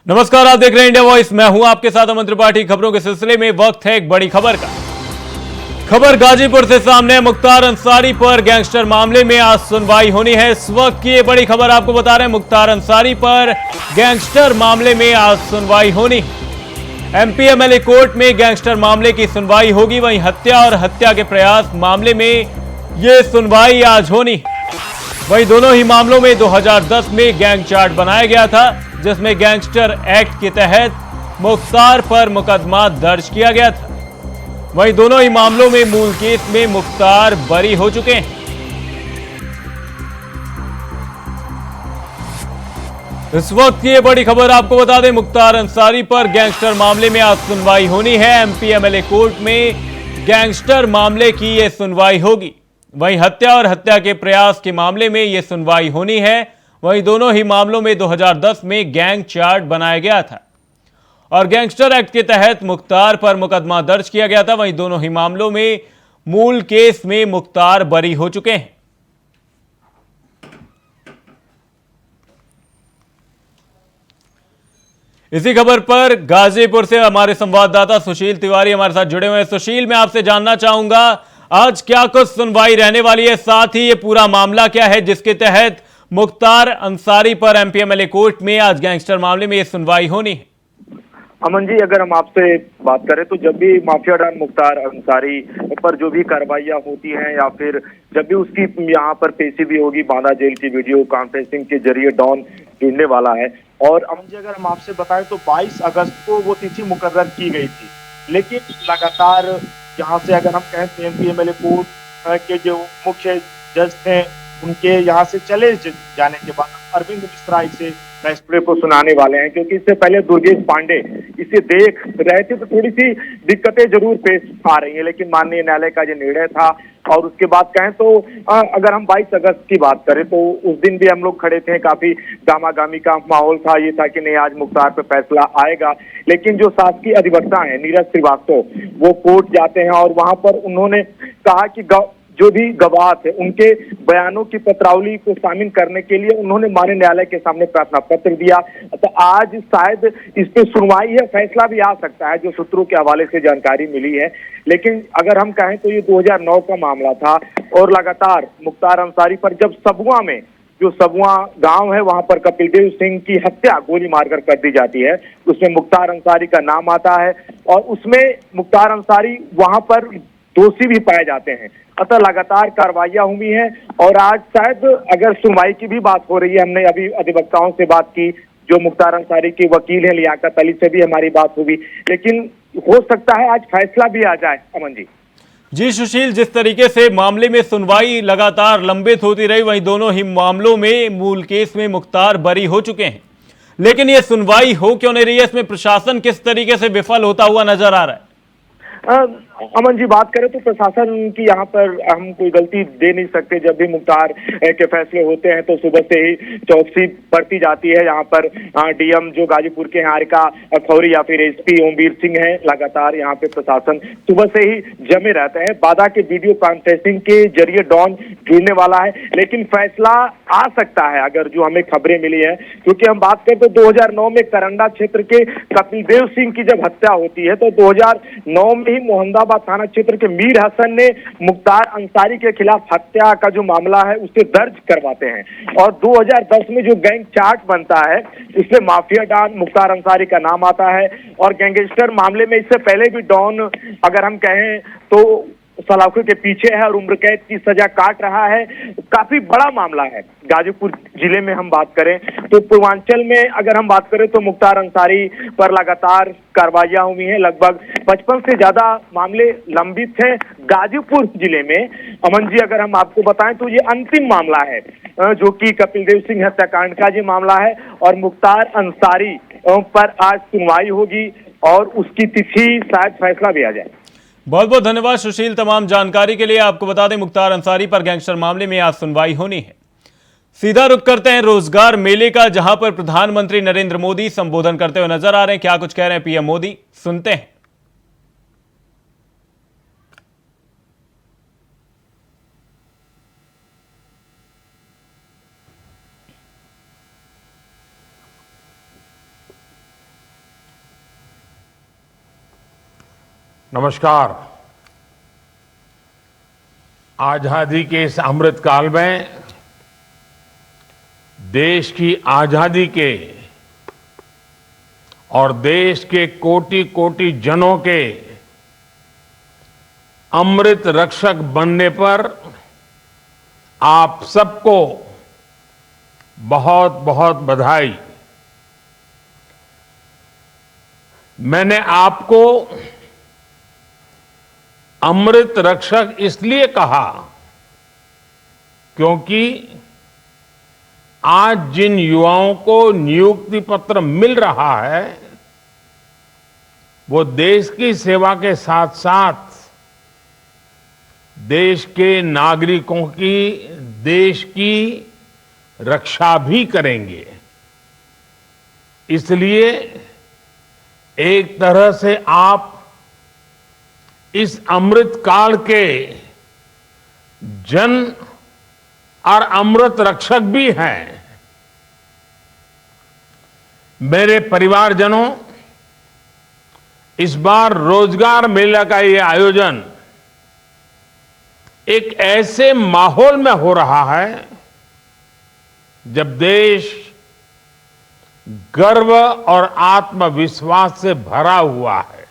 नमस्कार, आप देख रहे हैं इंडिया वॉइस। मैं हूं आपके साथ अमन त्रिपाठी। खबरों के सिलसिले में वक्त है एक बड़ी खबर का। खबर गाजीपुर से सामने। मुख्तार अंसारी पर गैंगस्टर मामले में आज सुनवाई होनी है। इस वक्त की ये बड़ी खबर आपको बता रहे हैं, मुख्तार अंसारी पर गैंगस्टर मामले में आज सुनवाई होनी है। एमपी एमएलए कोर्ट में गैंगस्टर मामले की सुनवाई होगी। वहीं हत्या और हत्या के प्रयास मामले में यह सुनवाई आज होनी है। वहीं दोनों ही मामलों में 2010 में गैंग चार्ट बनाया गया था, जिसमें गैंगस्टर एक्ट के तहत मुख्तार पर मुकदमा दर्ज किया गया था। वहीं दोनों ही मामलों में मूल केस में मुख्तार बरी हो चुके हैं। इस वक्त की ये बड़ी खबर आपको बता दें, मुख्तार अंसारी पर गैंगस्टर मामले में आज सुनवाई होनी है। एमपी एमएलए कोर्ट में गैंगस्टर मामले की यह सुनवाई होगी। वहीं हत्या और हत्या के प्रयास के मामले में यह सुनवाई होनी है। वहीं दोनों ही मामलों में 2010 में गैंग चार्ट बनाया गया था और गैंगस्टर एक्ट के तहत मुख्तार पर मुकदमा दर्ज किया गया था। वहीं दोनों ही मामलों में मूल केस में मुख्तार बरी हो चुके हैं। इसी खबर पर गाजीपुर से हमारे संवाददाता सुशील तिवारी हमारे साथ जुड़े हुए हैं। सुशील, मैं आपसे जानना चाहूंगा, आज क्या कुछ सुनवाई रहने वाली है, साथ ही ये पूरा मामला क्या है जिसके तहत मुख्तार अंसारी पर एमपी एमएलए कोर्ट में आज गैंगस्टर मामले में ये सुनवाई होनी है? अमन जी, अगर हम आपसे बात करें तो जब भी माफिया डॉन मुख्तार अंसारी पर जो भी कार्रवाइयां होती हैं या फिर जब भी उसकी यहाँ पर पेशी भी होगी, बांदा जेल की वीडियो कॉन्फ्रेंसिंग के जरिए डॉन जुड़ने वाला है। और अमन जी, अगर हम आपसे बताएं तो 22 अगस्त को वो तिथि मुकर्रर की गई थी, लेकिन लगातार यहाँ से अगर हम कहें तो एमपी एमएलए कोर्ट के जो मुख्य जज थे उनके यहाँ से चले जाने के बाद अरविंद मिश्रा इसे फैसले को सुनाने वाले हैं, क्योंकि इससे पहले दुर्गेश पांडे इसे देख रहे थे तो थोड़ी सी दिक्कतें जरूर पेश आ रही हैं, लेकिन माननीय न्यायालय का जो निर्णय था। और उसके बाद कहें तो अगर हम 22 अगस्त की बात करें तो उस दिन भी हम लोग खड़े थे, काफी गामागामी का माहौल था, ये था कि नहीं आज मुख्तार पे फैसला आएगा। लेकिन जो शासकीय अधिवक्ता है नीरज श्रीवास्तव, वो कोर्ट जाते हैं और वहां पर उन्होंने कहा कि जो भी गवाह थे उनके बयानों की पत्रावली को शामिल करने के लिए उन्होंने माननीय न्यायालय के सामने प्रार्थना पत्र दिया। तो आज शायद इस पे सुनवाई है, फैसला भी आ सकता है, जो सूत्रों के हवाले से जानकारी मिली है। लेकिन अगर हम कहें तो ये 2009 का मामला था और लगातार मुख्तार अंसारी पर जब सबुआ में जो सबुआ गांव है वहां पर कपिलदेव सिंह की हत्या गोली मारकर कर दी जाती है, उसमें मुख्तार अंसारी का नाम आता है और उसमें मुख्तार अंसारी वहां पर दोषी भी पाए जाते हैं। अतः लगातार कार्रवाइयां हुई हैं और आज शायद अगर सुनवाई की भी बात हो रही है, हमने अभी अधिवक्ताओं से बात की, जो मुख्तार अंसारी के वकील हैं लियाकत अली से भी हमारी बात हुई, लेकिन हो सकता है आज फैसला भी आ जाए। अमन जी। जी सुशील, जिस तरीके से मामले में सुनवाई लगातार लंबित होती रही, वहीं दोनों ही मामलों में मूल केस में मुख्तार बरी हो चुके हैं, लेकिन यह सुनवाई हो क्यों नहीं रही है? इसमें प्रशासन किस तरीके से विफल होता हुआ नजर आ रहा है? अमन जी, बात करें तो प्रशासन की यहाँ पर हम कोई गलती दे नहीं सकते। जब भी मुख्तार के फैसले होते हैं तो सुबह से ही चौकसी बढ़ती जाती है। यहाँ पर डीएम जो गाजीपुर के हारिका खौरी या फिर एसपी ओमवीर सिंह है, लगातार यहाँ पे प्रशासन सुबह से ही जमे रहते हैं। बादा के वीडियो कॉन्फ्रेंसिंग के जरिए डॉन जुड़ने वाला है, लेकिन फैसला आ सकता है अगर जो हमें खबरें मिली है, क्योंकि हम बात करें तो 2009 में करंडा क्षेत्र के कपिलदेव सिंह की जब हत्या होती है तो 2009 में ही मोहम्मदाबाद थाना क्षेत्र के मीर हसन ने मुख्तार अंसारी के खिलाफ हत्या का जो मामला है उसे दर्ज करवाते हैं और 2010 में जो गैंग चार्ट बनता है उसमें माफिया डॉन मुख्तार अंसारी का नाम आता है। और गैंगस्टर मामले में इससे पहले भी डॉन अगर हम कहें तो सलाखों के पीछे है और उम्र कैद की सजा काट रहा है। काफी बड़ा मामला है। गाजीपुर जिले में हम बात करें तो पूर्वांचल में अगर हम बात करें तो मुख्तार अंसारी पर लगातार कार्रवाइयां हुई हैं। लगभग 55 से ज्यादा मामले लंबित हैं गाजीपुर जिले में। अमन जी, अगर हम आपको बताएं तो ये अंतिम मामला है जो कि कपिलदेव सिंह हत्याकांड का जो मामला है और मुख्तार अंसारी पर आज सुनवाई होगी और उसकी तिथि शायद फैसला भी आ जाए। बहुत बहुत धन्यवाद सुशील तमाम जानकारी के लिए। आपको बता दें, मुख्तार अंसारी पर गैंगस्टर मामले में आज सुनवाई होनी है। सीधा रुख करते हैं रोजगार मेले का, जहां पर प्रधानमंत्री नरेंद्र मोदी संबोधन करते हुए नजर आ रहे हैं। क्या कुछ कह रहे हैं पीएम मोदी, सुनते हैं। नमस्कार। आजादी के इस अमृत काल में देश की आजादी के और देश के कोटि कोटि जनों के अमृत रक्षक बनने पर आप सबको बहुत बहुत बधाई। मैंने आपको अमृत रक्षक इसलिए कहा क्योंकि आज जिन युवाओं को नियुक्ति पत्र मिल रहा है वो देश की सेवा के साथ साथ देश के नागरिकों की, देश की रक्षा भी करेंगे। इसलिए एक तरह से आप इस अमृत काल के जन और अमृत रक्षक भी हैं। मेरे परिवारजनों, इस बार रोजगार मेला का ये आयोजन एक ऐसे माहौल में हो रहा है जब देश गर्व और आत्मविश्वास से भरा हुआ है।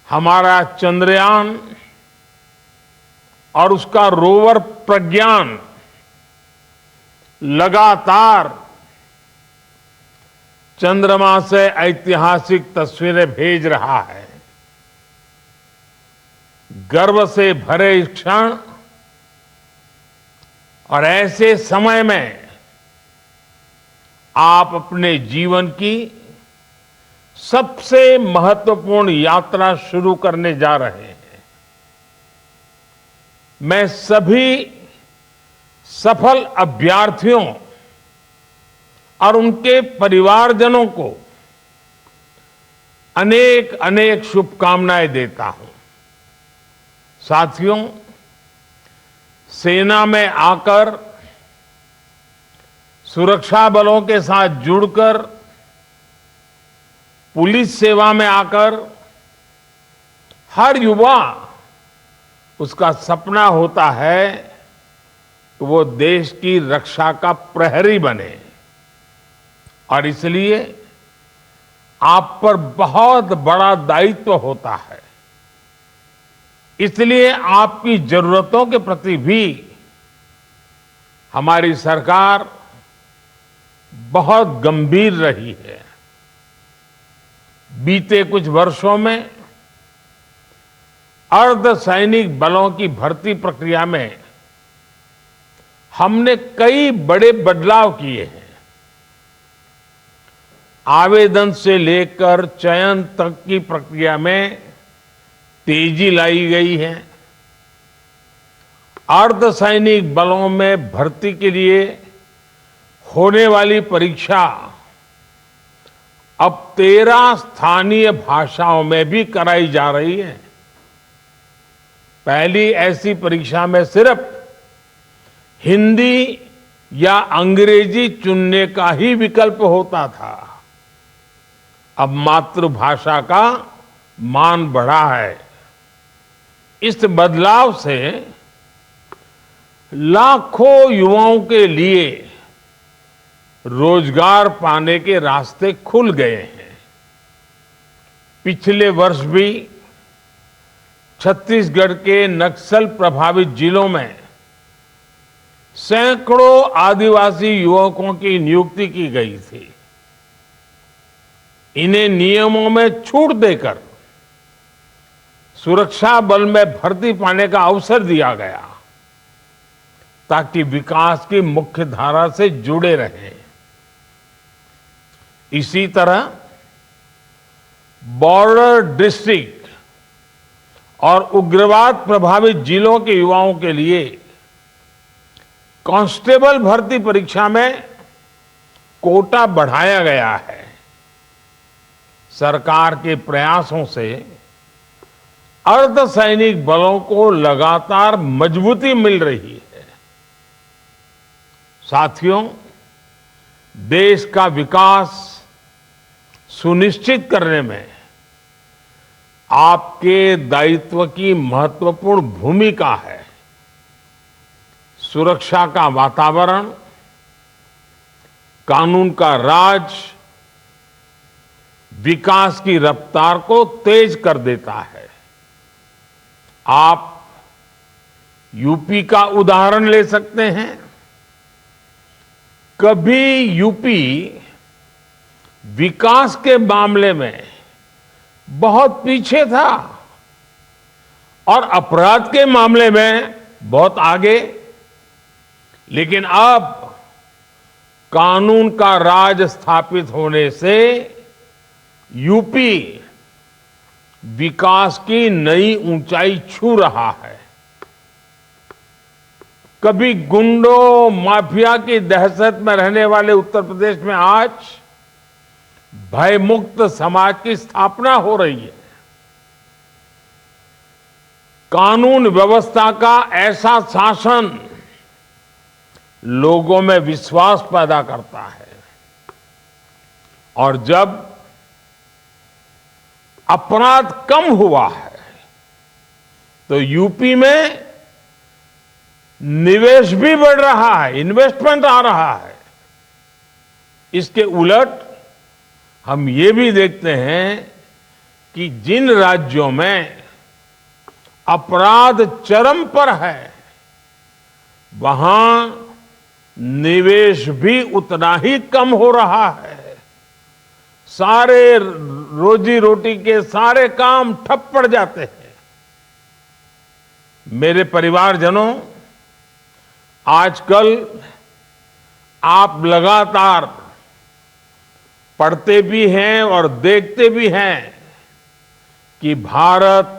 हमारा चंद्रयान और उसका रोवर प्रज्ञान लगातार चंद्रमा से ऐतिहासिक तस्वीरें भेज रहा है। गर्व से भरे इस क्षण और ऐसे समय में आप अपने जीवन की सबसे महत्वपूर्ण यात्रा शुरू करने जा रहे हैं। मैं सभी सफल अभ्यर्थियों और उनके परिवारजनों को अनेक अनेक शुभकामनाएं देता हूं। साथियों, सेना में आकर सुरक्षा बलों के साथ जुड़कर पुलिस सेवा में आकर हर युवा उसका सपना होता है कि वो देश की रक्षा का प्रहरी बने। और इसलिए आप पर बहुत बड़ा दायित्व होता है। इसलिए आपकी जरूरतों के प्रति भी हमारी सरकार बहुत गंभीर रही है। बीते कुछ वर्षों में अर्धसैनिक बलों की भर्ती प्रक्रिया में हमने कई बड़े बदलाव किए हैं। आवेदन से लेकर चयन तक की प्रक्रिया में तेजी लाई गई है। अर्धसैनिक बलों में भर्ती के लिए होने वाली परीक्षा अब 13 स्थानीय भाषाओं में भी कराई जा रही है। पहली ऐसी परीक्षा में सिर्फ हिंदी या अंग्रेजी चुनने का ही विकल्प होता था। अब मातृभाषा का मान बढ़ा है। इस बदलाव से लाखों युवाओं के लिए रोजगार पाने के रास्ते खुल गए हैं। पिछले वर्ष भी छत्तीसगढ़ के नक्सल प्रभावित जिलों में सैकड़ों आदिवासी युवकों की नियुक्ति की गई थी। इन्हें नियमों में छूट देकर सुरक्षा बल में भर्ती पाने का अवसर दिया गया ताकि विकास की मुख्य धारा से जुड़े रहें। इसी तरह बॉर्डर डिस्ट्रिक्ट और उग्रवाद प्रभावित जिलों के युवाओं के लिए कांस्टेबल भर्ती परीक्षा में कोटा बढ़ाया गया है। सरकार के प्रयासों से अर्धसैनिक बलों को लगातार मजबूती मिल रही है। साथियों, देश का विकास सुनिश्चित करने में आपके दायित्व की महत्वपूर्ण भूमिका है। सुरक्षा का वातावरण, कानून का राज विकास की रफ्तार को तेज कर देता है। आप यूपी का उदाहरण ले सकते हैं। कभी यूपी विकास के मामले में बहुत पीछे था और अपराध के मामले में बहुत आगे, लेकिन अब कानून का राज स्थापित होने से यूपी विकास की नई ऊंचाई छू रहा है। कभी गुंडों माफिया की दहशत में रहने वाले उत्तर प्रदेश में आज भयमुक्त समाज की स्थापना हो रही है। कानून व्यवस्था का ऐसा शासन लोगों में विश्वास पैदा करता है और जब अपराध कम हुआ है तो यूपी में निवेश भी बढ़ रहा है, इन्वेस्टमेंट आ रहा है। इसके उलट हम ये भी देखते हैं कि जिन राज्यों में अपराध चरम पर है वहां निवेश भी उतना ही कम हो रहा है। सारे रोजी रोटी के सारे काम ठप पड़ जाते हैं। मेरे परिवारजनों, आजकल आप लगातार पढ़ते भी हैं और देखते भी हैं कि भारत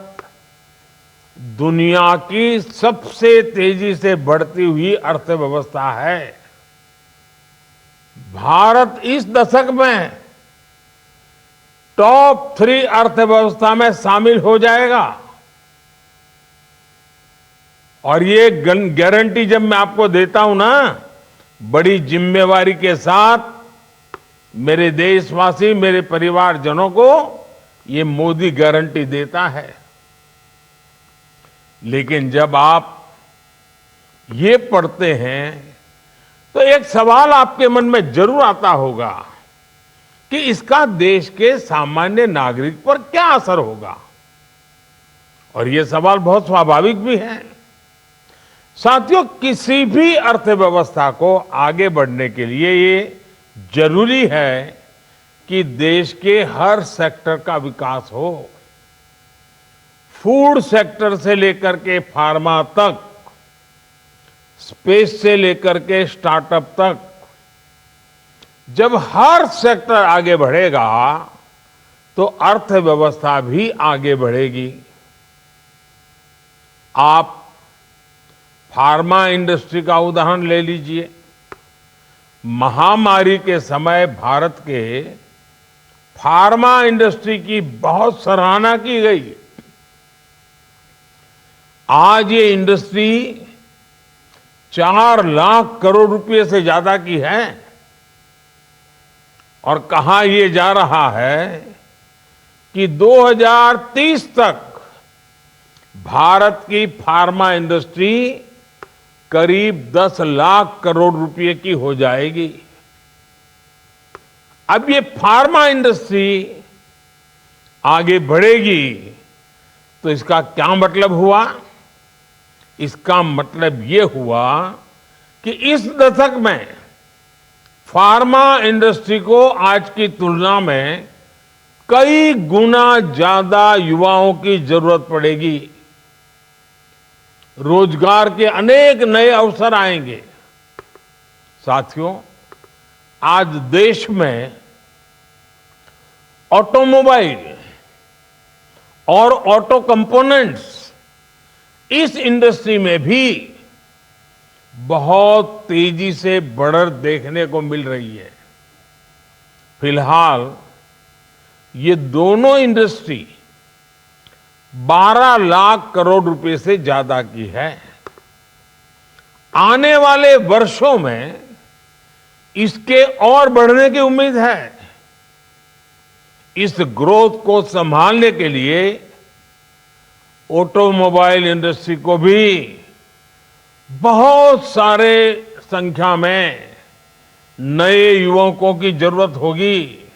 दुनिया की सबसे तेजी से बढ़ती हुई अर्थव्यवस्था है। भारत इस दशक में टॉप 3 अर्थव्यवस्था में शामिल हो जाएगा और ये गारंटी जब मैं आपको देता हूं ना, बड़ी जिम्मेवारी के साथ मेरे देशवासी, मेरे परिवारजनों को ये मोदी गारंटी देता है। लेकिन जब आप ये पढ़ते हैं तो एक सवाल आपके मन में जरूर आता होगा कि इसका देश के सामान्य नागरिक पर क्या असर होगा, और ये सवाल बहुत स्वाभाविक भी है। साथियों, किसी भी अर्थव्यवस्था को आगे बढ़ने के लिए ये जरूरी है कि देश के हर सेक्टर का विकास हो। फूड सेक्टर से लेकर के फार्मा तक, स्पेस से लेकर के स्टार्टअप तक, जब हर सेक्टर आगे बढ़ेगा तो अर्थव्यवस्था भी आगे बढ़ेगी। आप फार्मा इंडस्ट्री का उदाहरण ले लीजिए। महामारी के समय भारत के फार्मा इंडस्ट्री की बहुत सराहना की गई। आज ये इंडस्ट्री 4 लाख करोड़ रुपए से ज्यादा की है और कहा यह जा रहा है कि 2030 तक भारत की फार्मा इंडस्ट्री करीब 10 लाख करोड़ रुपए की हो जाएगी। अब ये फार्मा इंडस्ट्री आगे बढ़ेगी तो इसका क्या मतलब हुआ? इसका मतलब ये हुआ कि इस दशक में फार्मा इंडस्ट्री को आज की तुलना में कई गुना ज्यादा युवाओं की जरूरत पड़ेगी। रोजगार के अनेक नए अवसर आएंगे। साथियों, आज देश में ऑटोमोबाइल और ऑटो कंपोनेंट्स, इस इंडस्ट्री में भी बहुत तेजी से बढ़त देखने को मिल रही है। फिलहाल ये दोनों इंडस्ट्री 12 लाख करोड़ रुपए से ज्यादा की है। आने वाले वर्षों में इसके और बढ़ने की उम्मीद है। इस ग्रोथ को संभालने के लिए ऑटोमोबाइल इंडस्ट्री को भी बहुत सारे संख्या में नए युवकों की जरूरत होगी,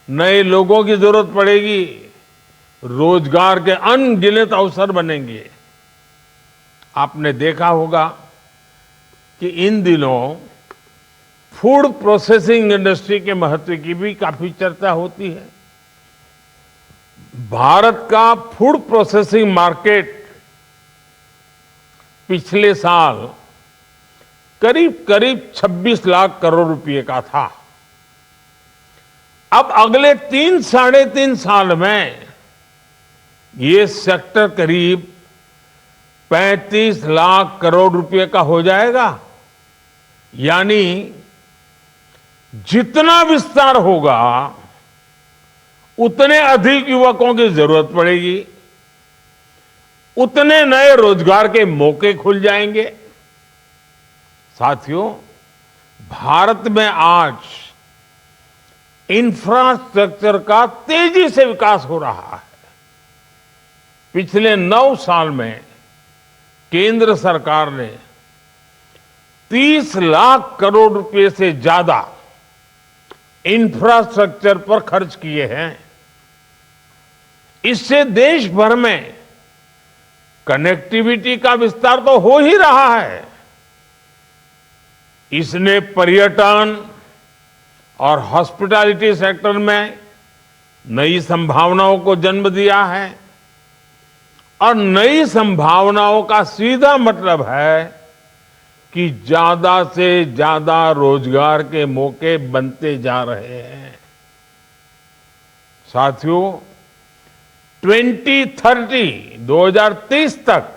नए लोगों की जरूरत पड़ेगी, रोजगार के अनगिनत अवसर बनेंगे। आपने देखा होगा कि इन दिनों फूड प्रोसेसिंग इंडस्ट्री के महत्व की भी काफी चर्चा होती है। भारत का फूड प्रोसेसिंग मार्केट पिछले साल करीब करीब 26 लाख करोड़ रुपए का था। अब अगले 3-3.5 साल में ये सेक्टर करीब 35 लाख करोड़ रुपए का हो जाएगा। यानी जितना विस्तार होगा उतने अधिक युवकों की जरूरत पड़ेगी, उतने नए रोजगार के मौके खुल जाएंगे। साथियों, भारत में आज इंफ्रास्ट्रक्चर का तेजी से विकास हो रहा है। पिछले 9 साल में केंद्र सरकार ने 30 लाख करोड़ रुपए से ज्यादा इंफ्रास्ट्रक्चर पर खर्च किए हैं। इससे देश भर में कनेक्टिविटी का विस्तार तो हो ही रहा है। इसने पर्यटन और हॉस्पिटैलिटी सेक्टर में नई संभावनाओं को जन्म दिया है और नई संभावनाओं का सीधा मतलब है कि ज्यादा से ज्यादा रोजगार के मौके बनते जा रहे हैं। साथियों, 2030 तक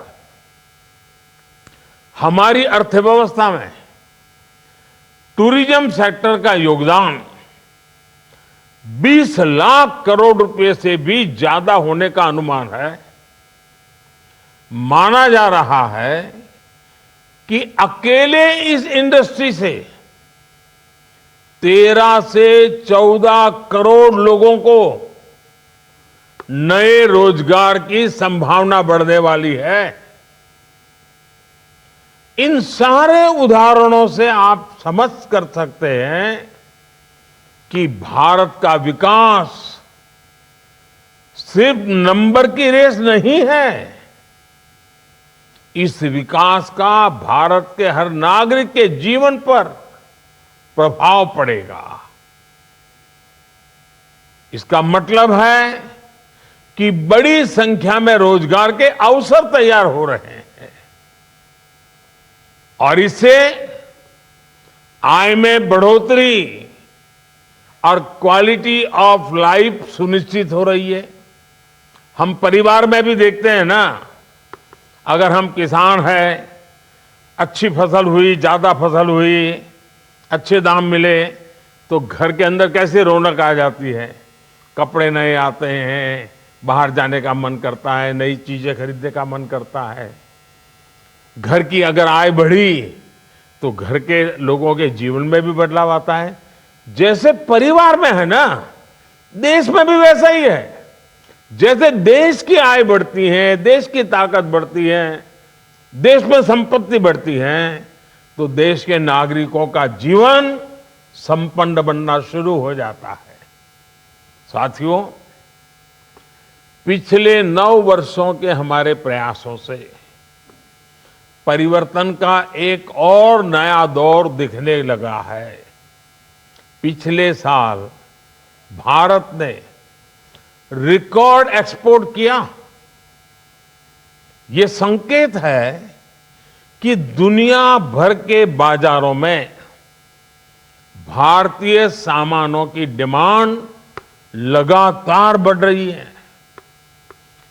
हमारी अर्थव्यवस्था में टूरिज्म सेक्टर का योगदान 20 लाख करोड़ रुपए से भी ज्यादा होने का अनुमान है। माना जा रहा है कि अकेले इस इंडस्ट्री से 13 से 14 करोड़ लोगों को नए रोजगार की संभावना बढ़ने वाली है। इन सारे उदाहरणों से आप समझ कर सकते हैं कि भारत का विकास सिर्फ नंबर की रेस नहीं है। इस विकास का भारत के हर नागरिक के जीवन पर प्रभाव पड़ेगा। इसका मतलब है कि बड़ी संख्या में रोजगार के अवसर तैयार हो रहे हैं और इससे आय में बढ़ोतरी और क्वालिटी ऑफ लाइफ सुनिश्चित हो रही है। हम परिवार में भी देखते हैं ना, अगर हम किसान हैं, अच्छी फसल हुई, ज्यादा फसल हुई, अच्छे दाम मिले तो घर के अंदर कैसे रौनक आ जाती है। कपड़े नए आते हैं, बाहर जाने का मन करता है, नई चीजें खरीदने का मन करता है। घर की अगर आय बढ़ी तो घर के लोगों के जीवन में भी बदलाव आता है। जैसे परिवार में है ना, देश में भी वैसा ही है। जैसे देश की आय बढ़ती है, देश की ताकत बढ़ती है, देश में संपत्ति बढ़ती है, तो देश के नागरिकों का जीवन संपन्न बनना शुरू हो जाता है। साथियों, पिछले 9 वर्षों के हमारे प्रयासों से परिवर्तन का एक और नया दौर दिखने लगा है। पिछले साल भारत ने रिकॉर्ड एक्सपोर्ट किया। ये संकेत है कि दुनिया भर के बाजारों में भारतीय सामानों की डिमांड लगातार बढ़ रही है।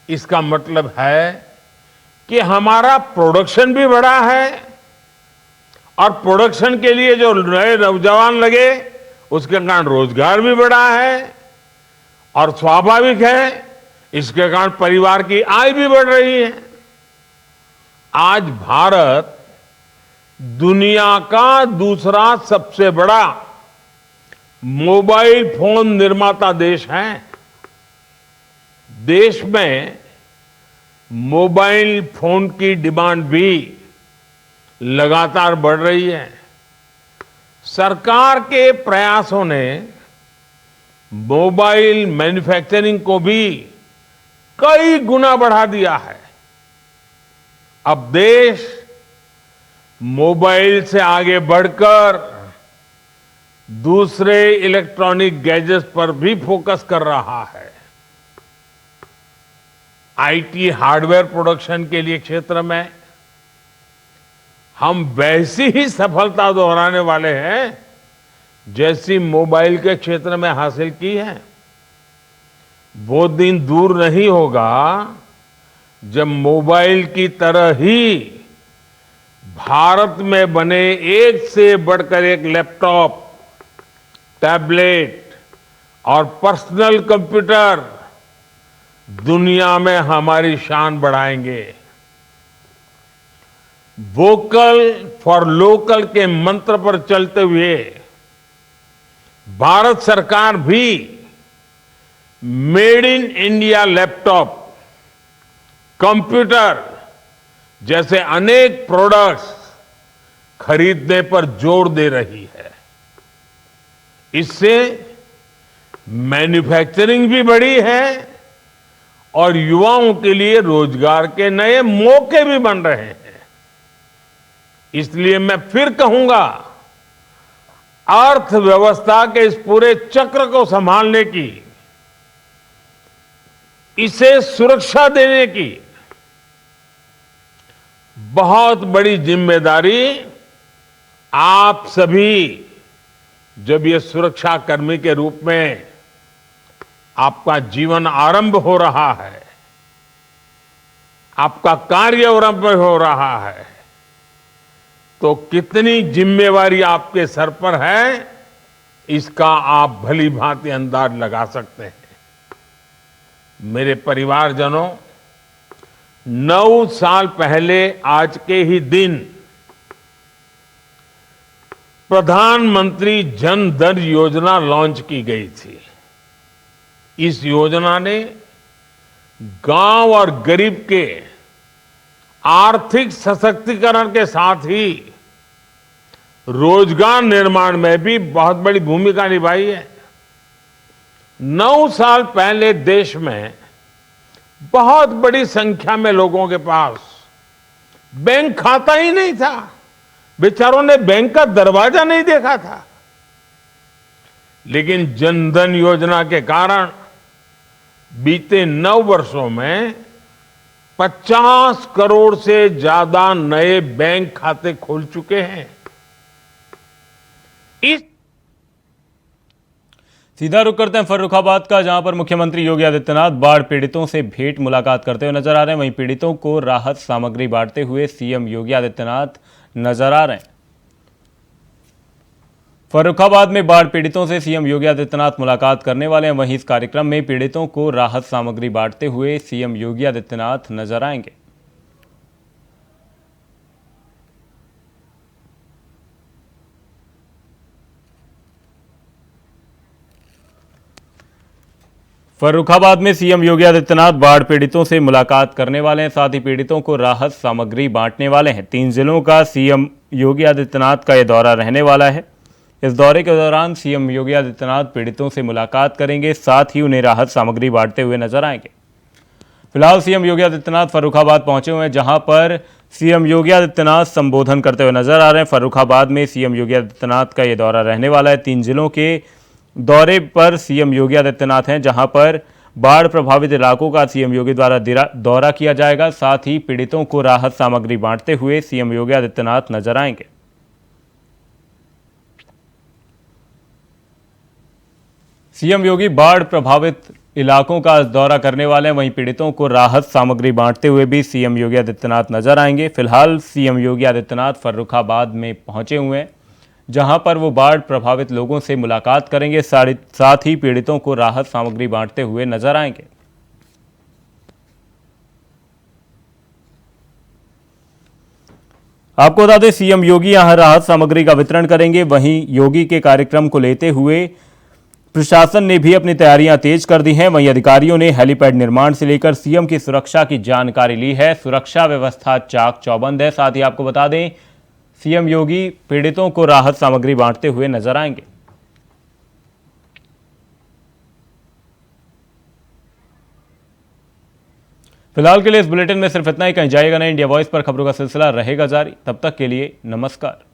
इसका मतलब है कि हमारा प्रोडक्शन भी बढ़ा है और प्रोडक्शन के लिए जो नए नौजवान लगे उसके कारण रोजगार भी बढ़ा है और स्वाभाविक है इसके कारण परिवार की आय भी बढ़ रही है। आज भारत दुनिया का दूसरा सबसे बड़ा मोबाइल फोन निर्माता देश है। देश में मोबाइल फोन की डिमांड भी लगातार बढ़ रही है। सरकार के प्रयासों ने मोबाइल मैन्युफैक्चरिंग को भी कई गुना बढ़ा दिया है। अब देश मोबाइल से आगे बढ़कर दूसरे इलेक्ट्रॉनिक गैजेट्स पर भी फोकस कर रहा है। आईटी हार्डवेयर प्रोडक्शन के लिए क्षेत्र में हम वैसी ही सफलता दोहराने वाले हैं जैसी मोबाइल के क्षेत्र में हासिल की है। वो दिन दूर नहीं होगा जब मोबाइल की तरह ही भारत में बने एक से बढ़कर एक लैपटॉप, टैबलेट और पर्सनल कंप्यूटर दुनिया में हमारी शान बढ़ाएंगे। वोकल फॉर लोकल के मंत्र पर चलते हुए भारत सरकार भी made in India laptop, computer जैसे अनेक प्रोडक्ट्स खरीदने पर जोर दे रही है। इससे मैन्युफैक्चरिंग भी बढ़ी है और युवाओं के लिए रोजगार के नए मौके भी बन रहे हैं। इसलिए मैं फिर कहूंगा, अर्थव्यवस्था के इस पूरे चक्र को संभालने की, इसे सुरक्षा देने की बहुत बड़ी जिम्मेदारी आप सभी, जब ये सुरक्षा कर्मी के रूप में आपका जीवन आरंभ हो रहा है, आपका कार्य आरंभ हो रहा है, तो कितनी जिम्मेवारी आपके सर पर है, इसका आप भली भांति अंदाज लगा सकते हैं। मेरे परिवारजनों, 9 साल पहले आज के ही दिन प्रधानमंत्री जन धन योजना लॉन्च की गई थी। इस योजना ने गांव और गरीब के आर्थिक सशक्तिकरण के साथ ही रोजगार निर्माण में भी बहुत बड़ी भूमिका निभाई है। 9 साल पहले देश में बहुत बड़ी संख्या में लोगों के पास बैंक खाता ही नहीं था। बेचारों ने बैंक का दरवाजा नहीं देखा था। लेकिन जनधन योजना के कारण बीते 9 वर्षों में 50 करोड़ से ज्यादा नए बैंक खाते खोल चुके हैं। इस सीधा रुख करते हैं फर्रुखाबाद का, जहां पर मुख्यमंत्री योगी आदित्यनाथ बाढ़ पीड़ितों से भेंट मुलाकात करते हुए नजर आ रहे हैं। वहीं पीड़ितों को राहत सामग्री बांटते हुए सीएम योगी आदित्यनाथ नजर आ रहे हैं। फर्रुखाबाद में बाढ़ पीड़ितों से सीएम योगी आदित्यनाथ मुलाकात करने वाले हैं। वहीं इस कार्यक्रम में पीड़ितों को राहत सामग्री बांटते हुए सीएम योगी आदित्यनाथ नजर आएंगे। फर्रुखाबाद में सीएम योगी आदित्यनाथ बाढ़ पीड़ितों से मुलाकात करने वाले हैं, साथ ही पीड़ितों को राहत सामग्री बांटने वाले हैं। 3 जिलों का सीएम योगी आदित्यनाथ का यह दौरा रहने वाला है। इस दौरे के दौरान सीएम योगी आदित्यनाथ पीड़ितों से मुलाकात करेंगे, साथ ही उन्हें राहत सामग्री बांटते हुए नजर आएंगे। फिलहाल सीएम योगी आदित्यनाथ फर्रुखाबाद पहुंचे हुए हैं, जहां पर सीएम योगी आदित्यनाथ संबोधन करते हुए नजर आ रहे हैं। फर्रुखाबाद में सीएम योगी आदित्यनाथ का यह दौरा रहने वाला है। 3 जिलों के दौरे पर सीएम योगी आदित्यनाथ हैं, जहां पर बाढ़ प्रभावित इलाकों का सीएम योगी द्वारा दौरा किया जाएगा। साथ ही पीड़ितों को राहत सामग्री बांटते हुए सीएम योगी आदित्यनाथ नजर आएंगे। सीएम योगी बाढ़ प्रभावित इलाकों का दौरा करने वाले हैं। वहीं पीड़ितों को राहत सामग्री बांटते हुए भी सीएम योगी आदित्यनाथ नजर आएंगे। फिलहाल सीएम योगी आदित्यनाथ फर्रुखाबाद में पहुंचे हुए हैं, जहां पर वो बाढ़ प्रभावित लोगों से मुलाकात करेंगे, साथ ही पीड़ितों को राहत सामग्री बांटते हुए नजर आएंगे। आपको बता दें, सीएम योगी यहां राहत सामग्री का वितरण करेंगे। वहीं योगी के कार्यक्रम को लेते हुए प्रशासन ने भी अपनी तैयारियां तेज कर दी हैं। वहीं अधिकारियों ने हेलीपैड निर्माण से लेकर सीएम की सुरक्षा की जानकारी ली है। सुरक्षा व्यवस्था चाक चौबंद है। साथ ही आपको बता दें, सीएम योगी पीड़ितों को राहत सामग्री बांटते हुए नजर आएंगे। फिलहाल के लिए इस बुलेटिन में सिर्फ इतना ही। कहीं जाइएगा नहीं, इंडिया वॉइस पर खबरों का सिलसिला रहेगा जारी। तब तक के लिए नमस्कार।